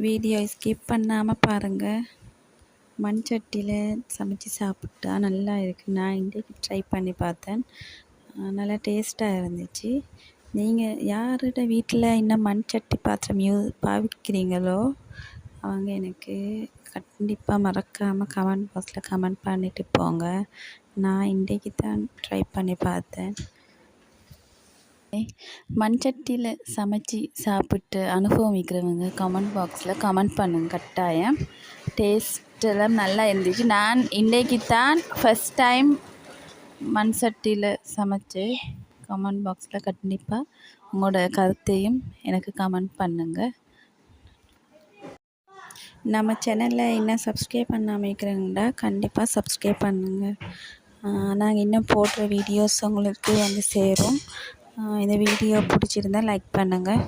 Video skip பண்ணாமல் பாருங்கள். மண் சட்டியில் சமைச்சு சாப்பிட்டா நல்லா இருக்குது. நான் இன்றைக்கி ட்ரை பண்ணி பார்த்தேன். நல்லா டேஸ்ட்டாக இருந்துச்சு. நீங்கள் யாரோட வீட்டில் இன்னும் மண் சட்டி பாத்திரம் பாவிக்கிறீங்களோ அவங்க எனக்கு கண்டிப்பாக மறக்காமல் கமெண்ட் பாக்ஸில் கமெண்ட் பண்ணிவிட்டு போங்க. நான் இன்றைக்கி தான் ட்ரை பண்ணி பார்த்தேன். மண் சட்டியில் சமைச்சி சாப்பிட்டு அனுபவிக்கிறவங்க கமெண்ட் பாக்ஸில் கமெண்ட் பண்ணுங்க. கட்டாயம் டேஸ்ட்டெல்லாம் நல்லா இருந்துச்சு. நான் இன்றைக்கி தான் ஃபஸ்ட் டைம் மண் சட்டியில் சமைச்சு. கமெண்ட் பாக்ஸில் கண்டிப்பாக உங்களோட கருத்தையும் எனக்கு கமெண்ட் பண்ணுங்கள். நம்ம சேனலில் இன்னும் சப்ஸ்கிரைப் பண்ணாமல் இருக்கிறாங்கடா கண்டிப்பாக சப்ஸ்கிரைப் பண்ணுங்கள். நாங்கள் இன்னும் போடுற வீடியோஸ் உங்களுக்கு வந்து சேரும். இந்த வீடியோ பிடிச்சிருந்தா லைக் பண்ணுங்கள்.